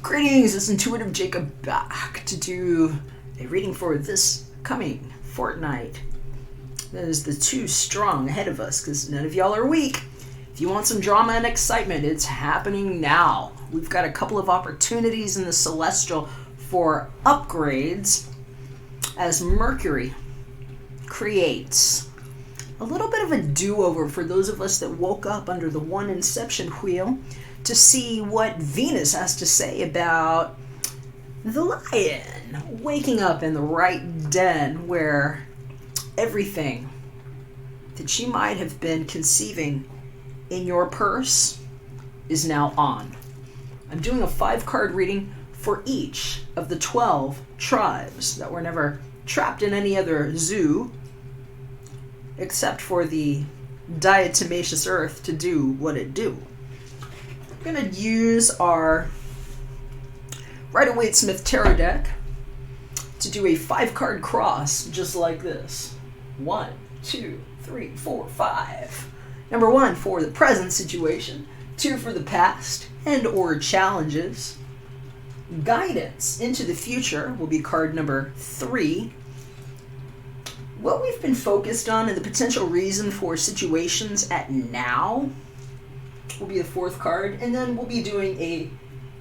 Greetings, it's Intuitive Jacob back to do a reading for this coming Fortnite. That is the too strong ahead of us because none of y'all are weak. If you want some drama and excitement, it's happening now. We've got a couple of opportunities in the Celestial for upgrades as Mercury creates a little bit of a do-over for those of us that woke up under the one inception wheel to see what Venus has to say about the lion waking up in the right den where everything that she might have been conceiving in your purse is now on. I'm doing a 5-card reading for each of the 12 tribes that were never trapped in any other zoo except for the diatomaceous earth to do what it do. I'm going to use our Rider-Waite-Smith Tarot deck to do a 5-card cross just like this. 1, 2, 3, 4, 5. Number 1 for the present situation, 2 for the past and or challenges. Guidance into the future will be card number 3. What we've been focused on and the potential reason for situations at now will be the 4th card, and then we'll be doing a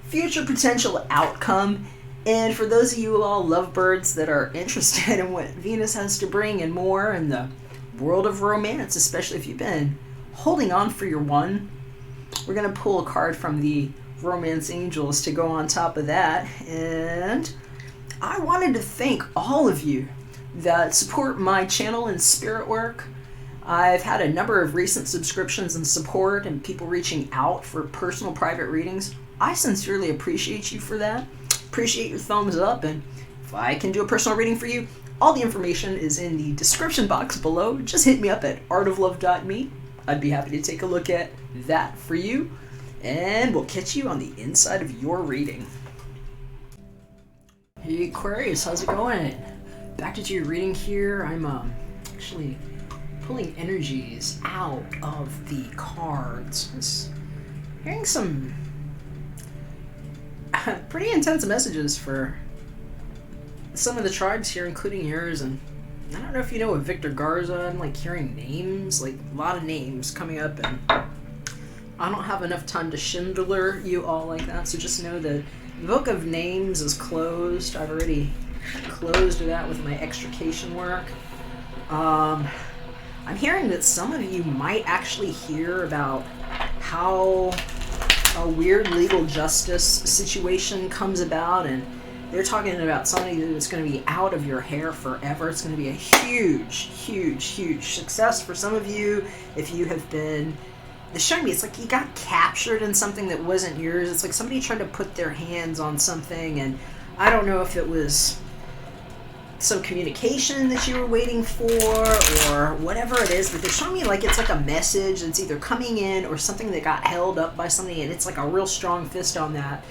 future potential outcome. And for those of you all lovebirds that are interested in what Venus has to bring and more in the world of romance, especially if you've been holding on for your one, we're going to pull a card from the Romance Angels to go on top of that. And I wanted to thank all of you that support my channel and spirit work. I've had a number of recent subscriptions and support and people reaching out for personal private readings. I sincerely appreciate you for that. Appreciate your thumbs up, and if I can do a personal reading for you, all the information is in the description box below. Just hit me up at artoflove.me. I'd be happy to take a look at that for you, and we'll catch you on the inside of your reading. Hey Aquarius, how's it going? Back to do your reading here. I'm actually pulling energies out of the cards. Just hearing some pretty intense messages for some of the tribes here, including yours. And I don't know if you know of Victor Garza. I'm like hearing names, like a lot of names coming up, and I don't have enough time to Schindler you all like that, so just know that the book of names is closed. I've already closed that with my extrication work. I'm hearing that some of you might actually hear about how a weird legal justice situation comes about, and they're talking about somebody that's going to be out of your hair forever. It's going to be a huge, huge, huge success for some of you if you have been... They're showing me it's like you got captured in something that wasn't yours. It's like somebody tried to put their hands on something, and I don't know if it was some communication that you were waiting for or whatever it is, but they're showing me like it's like a message that's either coming in or something that got held up by something, and it's like a real strong fist on that.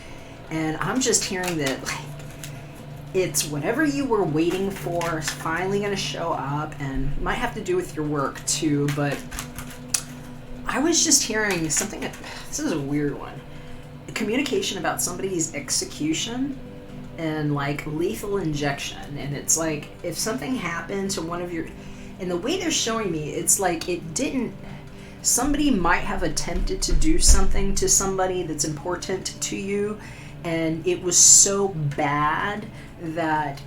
And I'm just hearing that like it's whatever you were waiting for is finally going to show up, and might have to do with your work too. But I was just hearing something that, this is a weird one, a communication about somebody's execution and like lethal injection. And it's like if something happened to one of your, and the way they're showing me, it's like it didn't, somebody might have attempted to do something to somebody that's important to you, and it was so bad that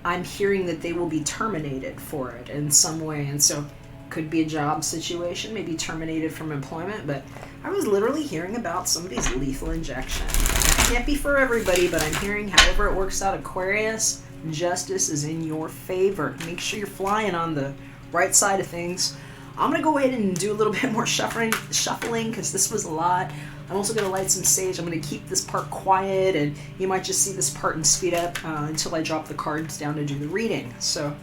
I'm hearing that they will be terminated for it in some way. And so could be a job situation, maybe terminated from employment, but I was literally hearing about somebody's lethal injection. It can't be for everybody, but I'm hearing however it works out, Aquarius, justice is in your favor. Make sure you're flying on the right side of things. I'm going to go ahead and do a little bit more shuffling because this was a lot. I'm also going to light some sage. I'm going to keep this part quiet, and you might just see this part and speed up until I drop the cards down to do the reading. So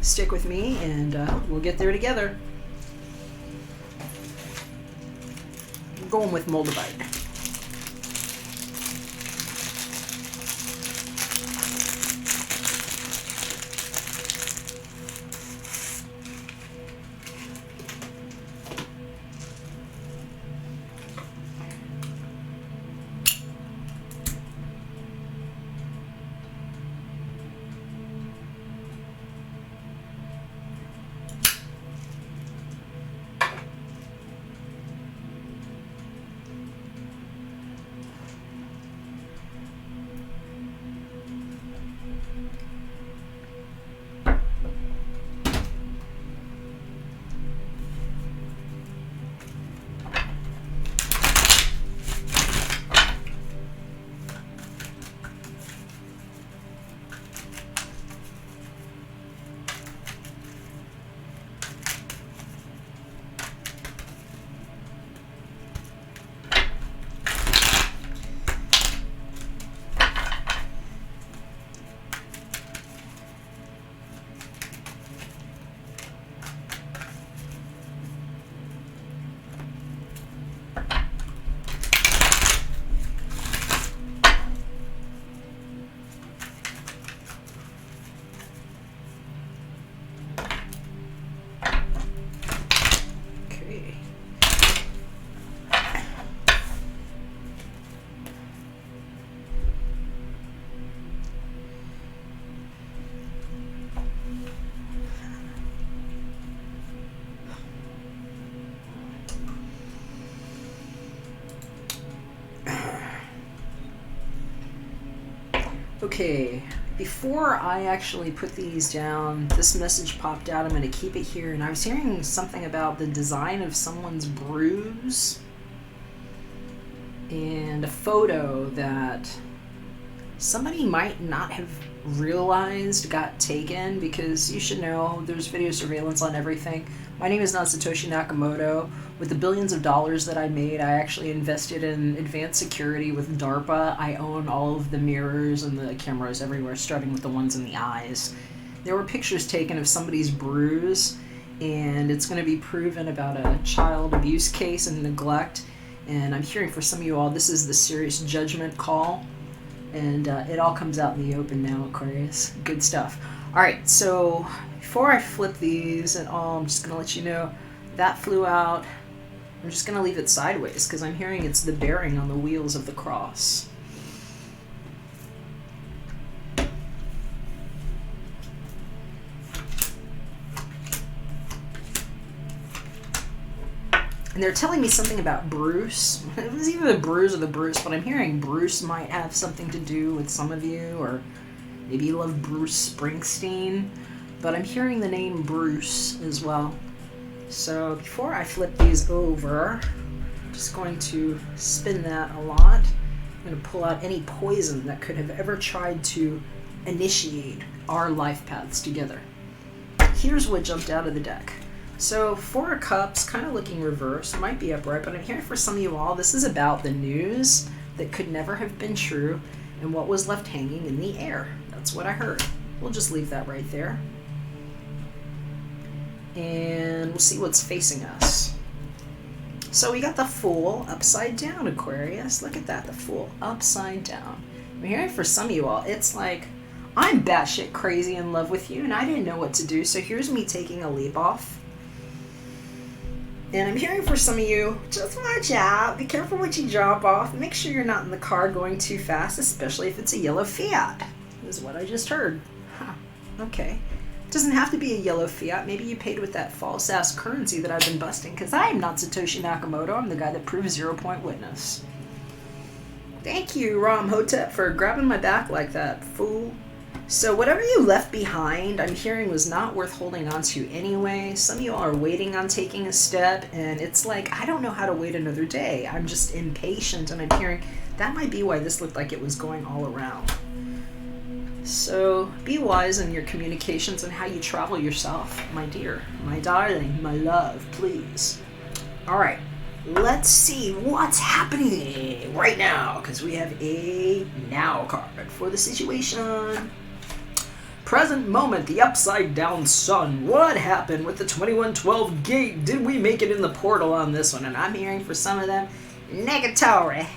stick with me, and we'll get there together. I'm going with Moldavite. Okay, before I actually put these down, this message popped out. I'm going to keep it here. And I was hearing something about the design of someone's bruise and a photo that somebody might not have realized got taken, because you should know there's video surveillance on everything. My name is not Satoshi Nakamoto. With the billions of dollars that I made, I actually invested in advanced security with DARPA. I own all of the mirrors and the cameras everywhere, starting with the ones in the eyes. There were pictures taken of somebody's bruise, and it's going to be proven about a child abuse case and neglect. And I'm hearing for some of you all, this is the serious judgment call. And it all comes out in the open now, Aquarius. Good stuff. All right, so before I flip these at all, I'm just going to let you know that flew out. I'm just going to leave it sideways because I'm hearing it's the bearing on the wheels of the cross. And they're telling me something about Bruce. It was either the bruise or the Bruce, but I'm hearing Bruce might have something to do with some of you, or maybe you love Bruce Springsteen, but I'm hearing the name Bruce as well. So before I flip these over, I'm just going to spin that a lot. I'm going to pull out any poison that could have ever tried to initiate our life paths together. Here's what jumped out of the deck. So, Four of Cups, kind of looking reversed, might be upright, but I'm hearing for some of you all, this is about the news that could never have been true and what was left hanging in the air. That's what I heard. We'll just leave that right there. And we'll see what's facing us. So we got the Fool upside down, Aquarius. Look at that, the Fool upside down. I'm hearing for some of you all, it's like, I'm batshit crazy in love with you and I didn't know what to do, so here's me taking a leap off. And I'm hearing for some of you, just watch out, be careful what you drop off, make sure you're not in the car going too fast, especially if it's a yellow Fiat, is what I just heard. Huh, okay. It doesn't have to be a yellow Fiat, maybe you paid with that false ass currency that I've been busting, because I am not Satoshi Nakamoto, I'm the guy that proves 0-point witness. Thank you, Ram Hotep, for grabbing my back like that, fool. So whatever you left behind, I'm hearing was not worth holding on to anyway. Some of you all are waiting on taking a step, and it's like, I don't know how to wait another day. I'm just impatient, and I'm hearing that might be why this looked like it was going all around. So be wise in your communications and how you travel yourself, my dear, my darling, my love, please. All right, let's see what's happening right now, because we have a now card for the situation. Present moment, the upside down sun. What happened with the 2112 gate? Did we make it in the portal on this one? And I'm hearing for some of them, negatory.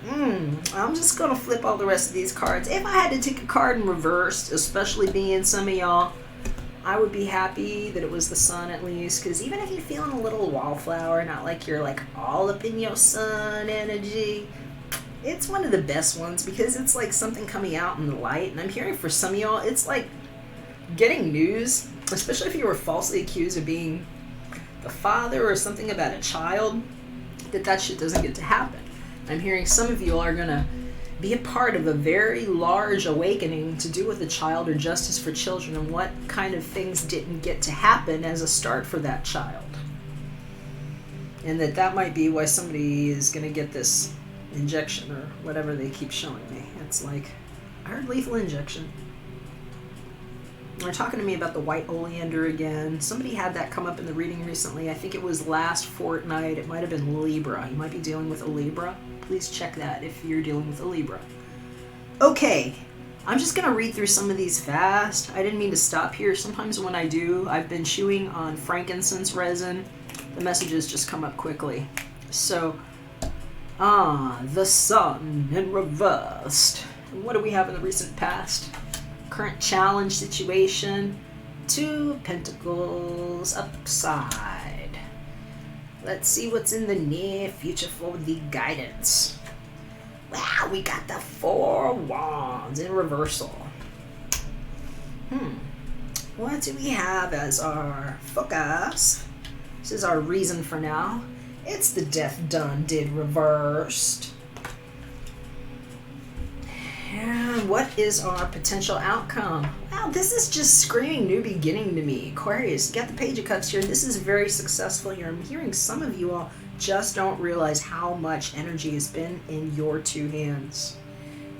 I'm just gonna flip all the rest of these cards. If I had to take a card in reverse, especially being some of y'all, I would be happy that it was the sun at least, because even if you're feeling a little wallflower, not like you're like all up in your sun energy, it's one of the best ones because it's like something coming out in the light. And I'm hearing for some of y'all, it's like getting news, especially if you were falsely accused of being the father or something about a child, that shit doesn't get to happen. I'm hearing some of you are gonna be a part of a very large awakening to do with a child or justice for children and what kind of things didn't get to happen as a start for that child. And that might be why somebody is gonna get this injection or whatever they keep showing me. It's like, I heard lethal injection. They're talking to me about the white oleander again. Somebody had that come up in the reading recently. I think it was last Fortnite. It might have been Libra. You might be dealing with a Libra. Please check that if you're dealing with a Libra. Okay, I'm just gonna read through some of these fast. I didn't mean to stop here. Sometimes when I do, I've been chewing on frankincense resin. The messages just come up quickly. So, the sun in reversed. What do we have in the recent past? Current challenge situation. 2 of Pentacles upside. Let's see what's in the near future for the guidance. Wow, we got the 4 of Wands in reversal. What do we have as our focus? This is our reason for now. It's the death done did reversed. Yeah. on what is our potential outcome. Wow, this is just screaming new beginning to me. Aquarius, you got the Page of Cups here. This is very successful here. I'm hearing some of you all just don't realize how much energy has been in your two hands.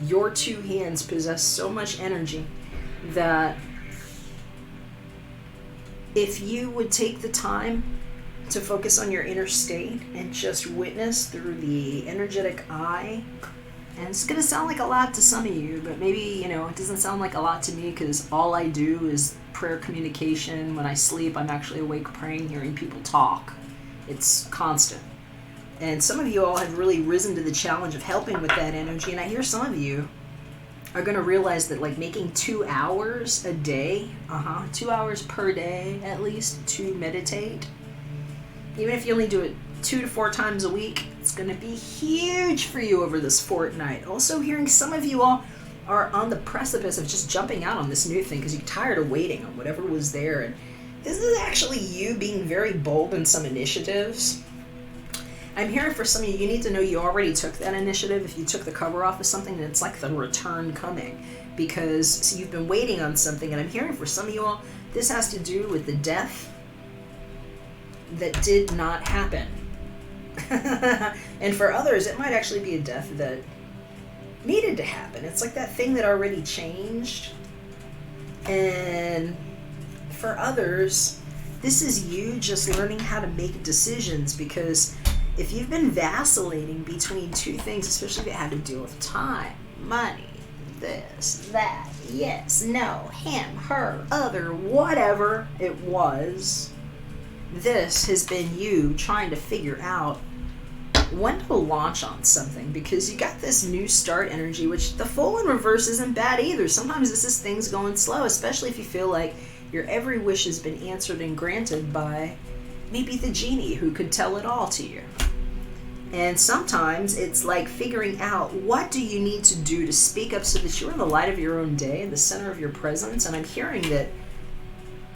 Your two hands possess so much energy that if you would take the time to focus on your inner state and just witness through the energetic eye, and it's going to sound like a lot to some of you, but maybe, you know, it doesn't sound like a lot to me because all I do is prayer communication. When I sleep, I'm actually awake praying, hearing people talk. It's constant. And some of you all have really risen to the challenge of helping with that energy. And I hear some of you are going to realize that, like, making 2 hours a day, 2 hours per day at least to meditate, even if you only do it 2 to 4 times a week, it's going to be huge for you over this fortnight. Also hearing some of you all are on the precipice of just jumping out on this new thing because you're tired of waiting on whatever was there. And this is actually you being very bold in some initiatives. I'm hearing for some of you, you need to know you already took that initiative. If you took the cover off of something, then it's like the return coming, because you've been waiting on something. And I'm hearing for some of you all, this has to do with the death that did not happen. And for others, it might actually be a death that needed to happen. It's like that thing that already changed. And for others, this is you just learning how to make decisions, because if you've been vacillating between two things, especially if it had to deal with time, money, this, that, yes, no, him, her, other, whatever it was, this has been you trying to figure out when to launch on something, because you got this new start energy, which the Fool in reverse isn't bad either. Sometimes this is things going slow, especially if you feel like your every wish has been answered and granted by maybe the genie who could tell it all to you. And sometimes it's like figuring out, what do you need to do to speak up so that you're in the light of your own day, the center of your presence. And I'm hearing that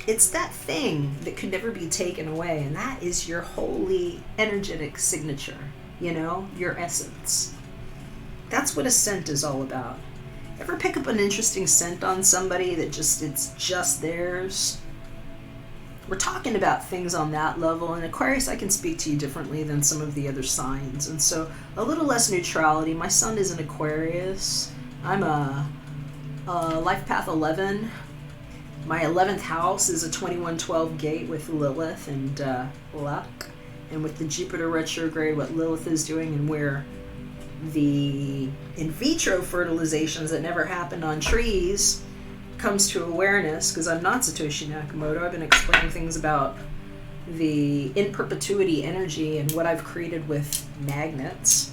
it's that thing that could never be taken away, and that is your holy energetic signature, you know, your essence. That's what a scent is all about. Ever pick up an interesting scent on somebody that it's just theirs? We're talking about things on that level, and Aquarius, I can speak to you differently than some of the other signs, and so a little less neutrality. My sun is an Aquarius. I'm a life path 11. My 11th house is a 2112 gate with Lilith and luck, and with the Jupiter retrograde, what Lilith is doing, and where the in vitro fertilizations that never happened on trees comes to awareness, because I'm not Satoshi Nakamoto. I've been explaining things about the in perpetuity energy and what I've created with magnets.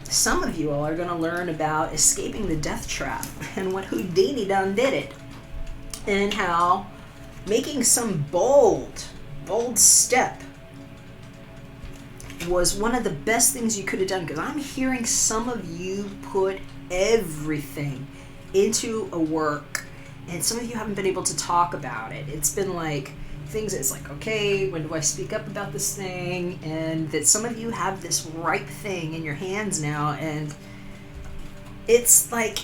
Some of you all are going to learn about escaping the death trap and what Houdini done did it, and how making some bold step was one of the best things you could have done, because I'm hearing some of you put everything into a work, and some of you haven't been able to talk about it. It's been like things, it's like, okay, when do I speak up about this thing? And that some of you have this ripe thing in your hands now, and it's like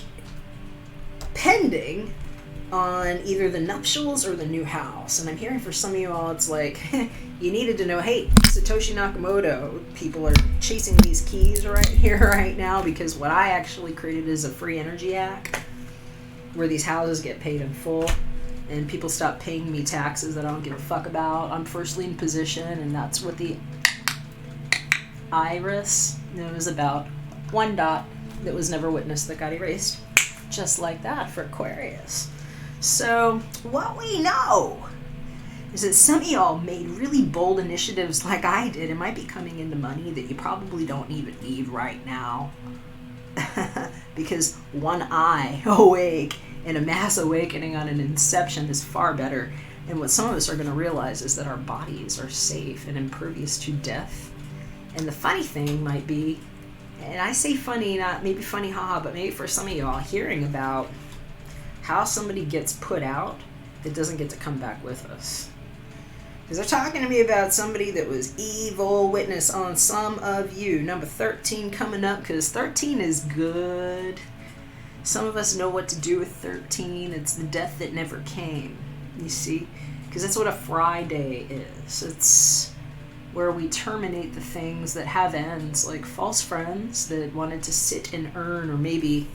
pending on either the nuptials or the new house. And I'm hearing for some of you all, it's like you needed to know, hey, Satoshi Nakamoto, people are chasing these keys right here, right now, because what I actually created is a free energy act where these houses get paid in full and people stop paying me taxes that I don't give a fuck about. I'm first lien position, and that's what the iris knows about. One dot that was never witnessed that got erased. Just like that for Aquarius. So what we know is that some of y'all made really bold initiatives like I did. It might be coming into money that you probably don't even need right now. Because one eye awake and a mass awakening on an inception is far better. And what some of us are going to realize is that our bodies are safe and impervious to death. And the funny thing might be, and I say funny, not maybe funny haha, but maybe for some of y'all, hearing about how somebody gets put out that doesn't get to come back with us. Because they're talking to me about somebody that was evil witness on some of you. Number 13 coming up, because 13 is good. Some of us know what to do with 13. It's the death that never came, you see? Because that's what a Friday is. It's where we terminate the things that have ends, like false friends that wanted to sit and earn, or maybe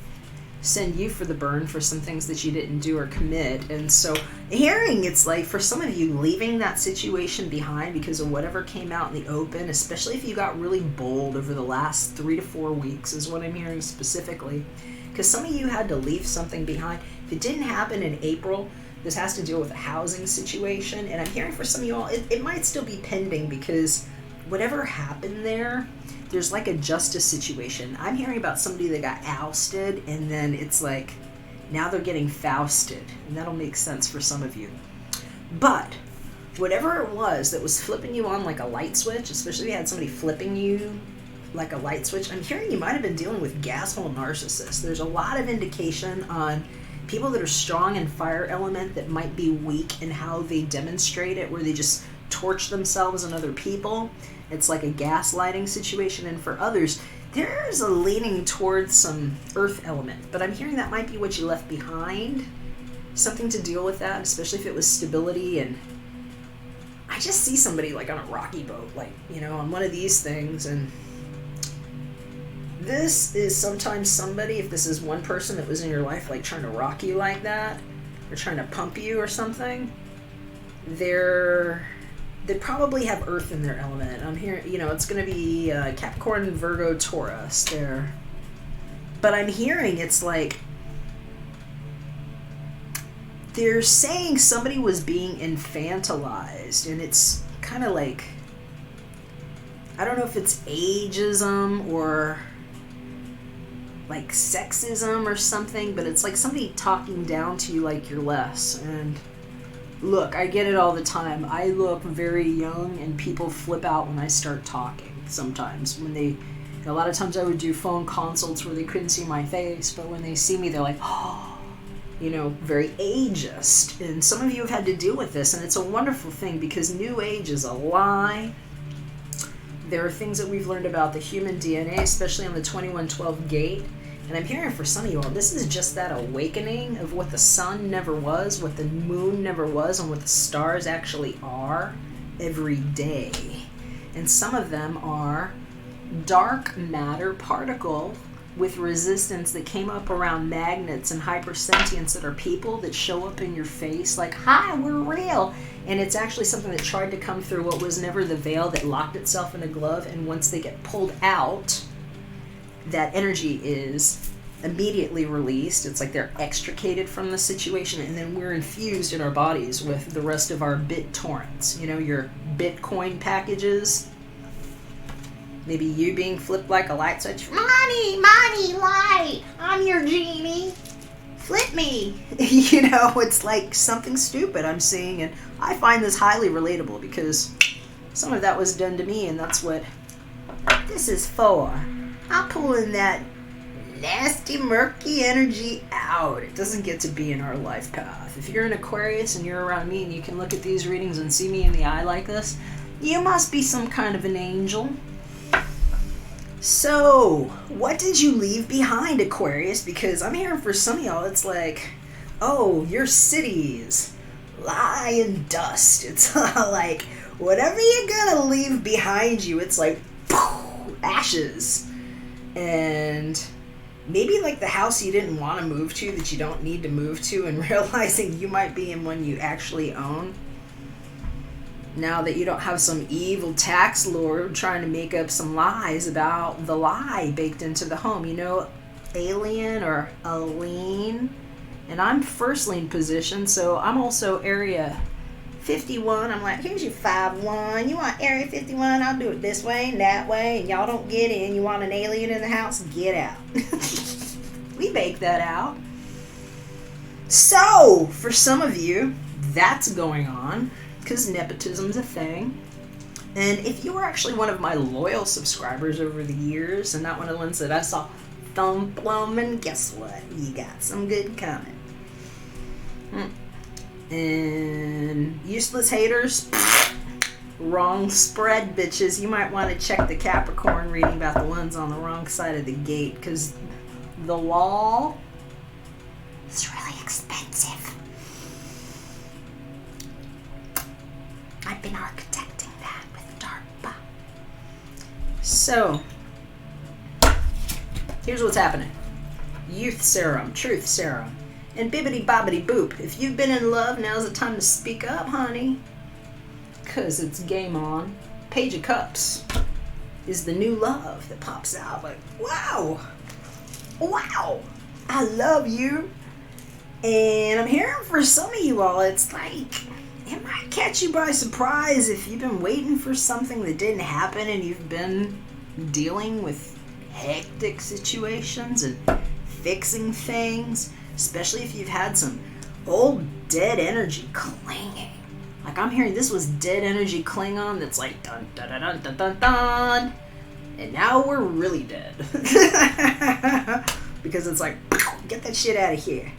send you for the burn for some things that you didn't do or commit. And so hearing, it's like for some of you, leaving that situation behind because of whatever came out in the open, especially if you got really bold over the last 3 to 4 weeks, is what I'm hearing specifically. Because some of you had to leave something behind. If it didn't happen in April, this has to deal with a housing situation. And I'm hearing for some of you all, it might still be pending, because whatever happened there's like a justice situation. I'm hearing about somebody that got ousted, and then it's like now they're getting Fausted, and that'll make sense for some of you. But whatever it was that was flipping you on like a light switch, especially if you had somebody flipping you like a light switch, I'm hearing you might have been dealing with gasshole narcissists. There's a lot of indication on people that are strong in fire element that might be weak in how they demonstrate it, where they just torch themselves and other people. It's like a gaslighting situation. And for others, there's a leaning towards some earth element. But I'm hearing that might be what you left behind. Something to deal with that, especially if it was stability. And I just see somebody like on a rocky boat, like, you know, on one of these things. And this is sometimes somebody, if this is one person that was in your life, like trying to rock you like that, or trying to pump you or something, they probably have earth in their element. I'm hearing, you know, it's going to be Capricorn, Virgo, Taurus there. But I'm hearing it's like they're saying somebody was being infantilized, and it's kind of like, I don't know if it's ageism or like sexism or something, but it's like somebody talking down to you like you're less. And look, I get it all the time. I look very young, and people flip out when I start talking sometimes. When they, a lot of times I would do phone consults where they couldn't see my face, but when they see me, they're like, oh, you know, very ageist. And some of you have had to deal with this, and it's a wonderful thing, because New Age is a lie. There are things that we've learned about the human DNA, especially on the 2112 gate. And I'm hearing for some of you all, this is just that awakening of what the sun never was, what the moon never was, and what the stars actually are every day. And some of them are dark matter particle with resistance that came up around magnets and hypersentience that are people that show up in your face like, hi, we're real. And it's actually something that tried to come through what was never the veil that locked itself in a glove. And once they get pulled out, that energy is immediately released. It's like they're extricated from the situation, and then we're infused in our bodies with the rest of our bit torrents. You know, your Bitcoin packages. Maybe you being flipped like a light switch. Money, light. I'm your genie. Flip me. You know, it's like something stupid I'm seeing, and I find this highly relatable because some of that was done to me, and that's what this is for. I'm pulling that nasty, murky energy out. It doesn't get to be in our life path. If you're an Aquarius and you're around me and you can look at these readings and see me in the eye like this, you must be some kind of an angel. So, what did you leave behind, Aquarius? Because I'm hearing for some of y'all, it's like, oh, your cities lie in dust. It's like, whatever you're gonna leave behind you, it's like, poof, ashes. And maybe like the house you didn't want to move to, that you don't need to move to, and realizing you might be in one you actually own. Now that you don't have some evil tax lord trying to make up some lies about the lie baked into the home. You know, alien or Aline. And I'm first lien position, so I'm also area 51. I'm like, here's your 5-1. You want area 51? I'll do it this way and that way. And y'all don't get in. You want an alien in the house? Get out. We bake that out. So, for some of you, that's going on because nepotism's a thing. And if you were actually one of my loyal subscribers over the years and not one of the ones that I saw thump them, and guess what? You got some good coming. And useless haters, wrong spread, bitches. You might want to check the Capricorn reading about the ones on the wrong side of the gate, because the wall is really expensive. I've been architecting that with DARPA. So, here's what's happening. Youth serum, truth serum, and bibbity bobbity boop. If you've been in love, now's the time to speak up, honey. Because it's game on. Page of Cups is the new love that pops out. Like, wow. Wow. I love you. And I'm hearing for some of you all, it's like, it might catch you by surprise if you've been waiting for something that didn't happen and you've been dealing with hectic situations and fixing things, especially if you've had some old dead energy clinging. Like, I'm hearing this was dead energy Klingon that's like dun dun dun dun dun dun dun, and now we're really dead. Because it's like, get that shit out of here.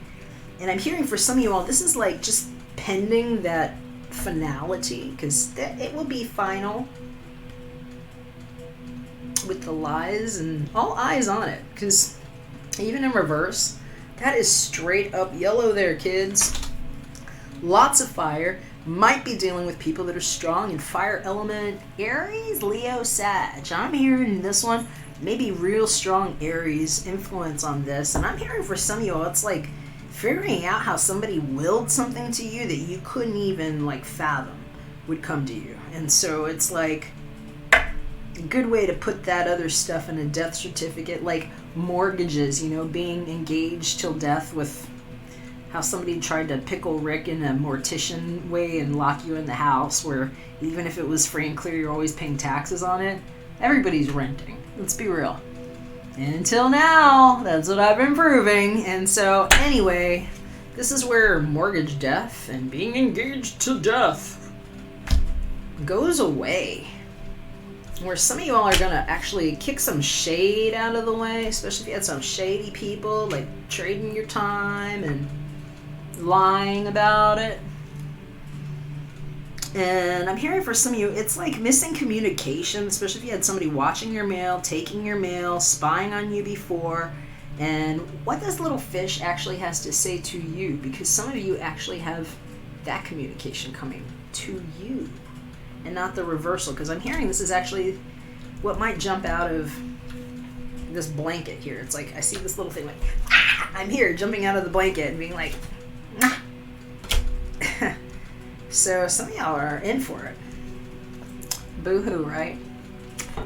And I'm hearing for some of you all, this is like just pending that finality, because it will be final with the lies and all eyes on it. Because even in reverse, that is straight up yellow there, kids. Lots of fire. Might be dealing with people that are strong in fire element. Aries, Leo, Sag. I'm hearing this one, maybe real strong Aries influence on this. And I'm hearing for some of you all, it's like figuring out how somebody willed something to you that you couldn't even like fathom would come to you. And so it's like a good way to put that other stuff in a death certificate, like mortgages, you know, being engaged till death, with how somebody tried to pickle Rick in a mortician way and lock you in the house, where even if it was free and clear, you're always paying taxes on it. Everybody's renting. Let's be real. And until now, that's what I've been proving. And so anyway, this is where mortgage death and being engaged to death goes away. Where some of you all are going to actually kick some shade out of the way, especially if you had some shady people, like trading your time and lying about it. And I'm hearing for some of you, it's like missing communication, especially if you had somebody watching your mail, taking your mail, spying on you before, and what this little fish actually has to say to you, because some of you actually have that communication coming to you and not the reversal. Because I'm hearing this is actually what might jump out of this blanket here. It's like I see this little thing like, ah! I'm here jumping out of the blanket and being like, ah. So some of y'all are in for it. Boo-hoo, right?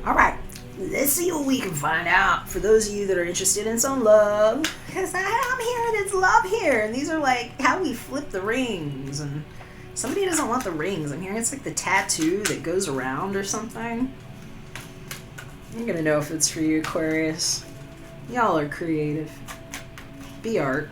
All right, let's see what we can find out for those of you that are interested in some love. Because I'm hearing it's love here. And these are like how we flip the rings. And somebody doesn't want the rings. I'm hearing it's like the tattoo that goes around or something. You're going to know if it's for you, Aquarius. Y'all are creative. Be art.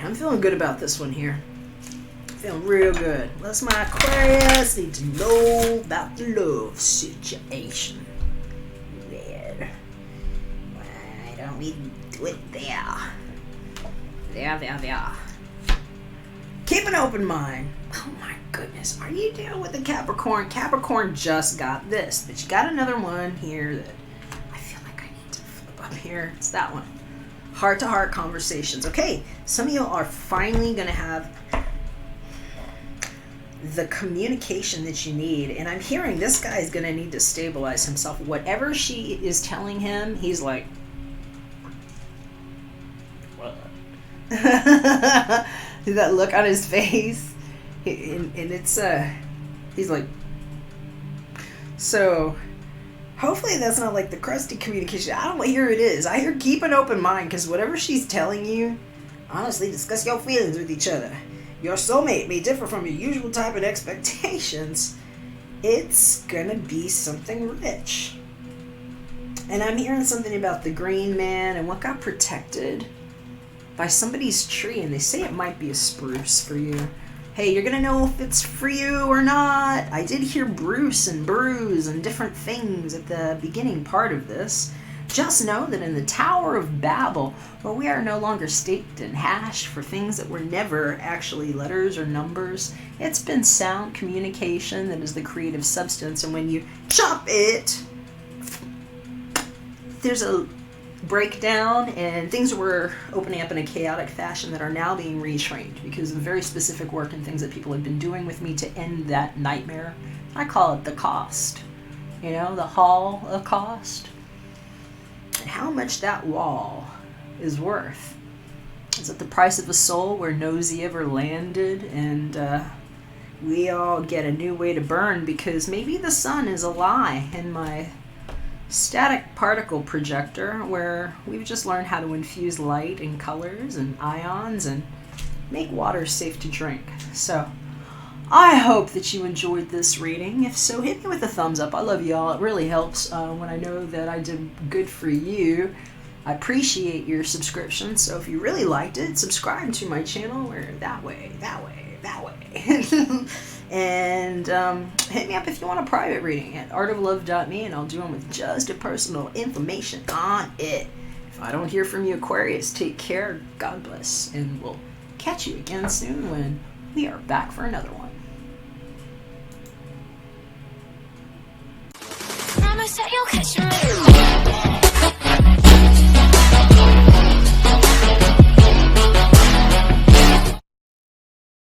I'm feeling good about this one here. Feeling real good. Unless my Aquarius need to know about the love situation. There. Why don't we do it there? There. Keep an open mind. Oh my goodness. Are you dealing with the Capricorn? Capricorn just got this. But you got another one here that I feel like I need to flip up here. It's that one. Heart-to-heart conversations. Okay, some of you are finally going to have the communication that you need. And I'm hearing this guy is going to need to stabilize himself. Whatever she is telling him, he's like, what? That look on his face. And it's, he's like, so... Hopefully that's not like the crusty communication. I don't hear it is. I hear keep an open mind, because whatever she's telling you, honestly, discuss your feelings with each other. Your soulmate may differ from your usual type of expectations. It's gonna be something rich. And I'm hearing something about the green man and what got protected by somebody's tree, and they say it might be a spruce for you. Hey, you're gonna know if it's for you or not. I did hear Bruce and Bruise and different things at the beginning part of this. Just know that in the Tower of Babel, where we are no longer staked and hashed for things that were never actually letters or numbers, it's been sound communication that is the creative substance, and when you chop it, there's a breakdown, and things were opening up in a chaotic fashion that are now being retrained because of very specific work and things that people have been doing with me to end that nightmare. I call it the cost. You know, the hall of cost. And how much that wall is worth. Is it the price of a soul where nosy ever landed, and we all get a new way to burn because maybe the sun is a lie in my static particle projector, where we've just learned how to infuse light and colors and ions and make water safe to drink. So I hope that you enjoyed this reading. If so, hit me with a thumbs up. I love y'all. It really helps when I know that I did good for you. I appreciate your subscription. So if you really liked it, subscribe to my channel, or that way. And hit me up if you want a private reading at artoflove.me, and I'll do them with just a personal information on it. If I don't hear from you, Aquarius, take care, God bless, and we'll catch you again soon when we are back for another one. Promise that you'll catch me.